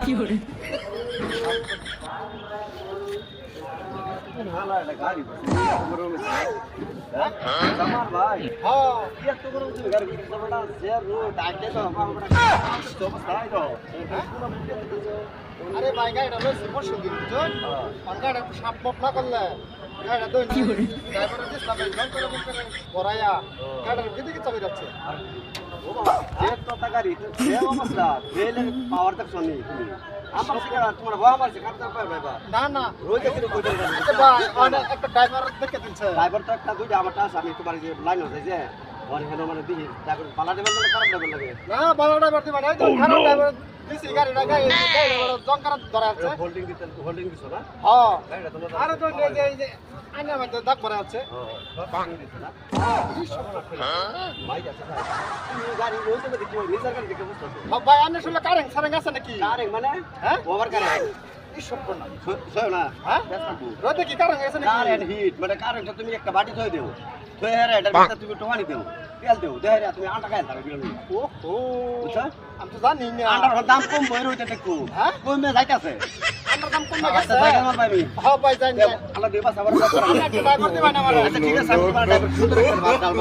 কি করে গাড়ি আমার ভাই হ্যাঁ কি এত গরম ছিল গাড়ি বড়টা যে রোড আগে তো আমরা অবস্থায় তো আরে ভাই গাড়িটা লইছি পরশু দিন বুঝছেন গাড়িটা একটু সাপ বট না করলে গাড়িটা দই কি করে ড্রাইভারের যে সামনে জল করে ভরাইয়া গাড়িটার দিকে চাবি যাচ্ছে যে তো গাড়ি যে অবস্থা রেলের পাওয়ার তো শুনি আমার সিগারা তোমার বাবা মারছে কাটতে পারবে ভাই না না রোজ একটু কই দেন ভাই অনেক একটা ড্রাইভার দেখে দিচ্ছে ড্রাইভার তো একটা দুইটা আমার টাস আমি তোমার যে লাইন হচ্ছে যে ওখানে মানে দিই ড্রাইভার পালা দেবেন মানে খারাপ দেবেন লাগে না ভালো ড্রাইভার দিবা না তো খারাপ ড্রাইভার দিছি গাড়িটা গাড়ি জঙ্কার ধরে আছে হোল্ডিং দিছো না হ্যাঁ গাড়িটা তোমার আরে তো এই যে আইনার মধ্যে দাগ পড়ে আছে পানি দিছো না ভাই আছে তুমি গাড়ি রোজ দেখি নিজের গাড়ি দেখে বুঝছো ভাই আইনের শুনলে কারেন্ট সারেং আছে নাকি কারেং মানে হ্যাঁ ওভার কারেং এই সব না সয় না হ্যাঁ রোদে কি কারেন্ট আছে নাকি কারেন্ট হিট মানে কারেন্ট তুমি একটা বাটি থই দেও থই হেরে এটা ভিতরে তুমি টোকানি দেও তেল দেও দেহরে তুমি আটা খাই দাও বিল ওহো বুঝছো আমি তো জানি না আটার দাম কম বই রইতে দেখো হ্যাঁ কমে যাইতাছে আন্ডার দাম কমে আচ্ছা গেছে জায়গা আমার ভাই হ্যাঁ ভাই জানি আল্লাহ দেবা সাবার ড্রাইভার দিবা না আমার আচ্ছা ঠিক আছে আমি তোমার ড্রাইভার সুন্দর একটা মাল ডাল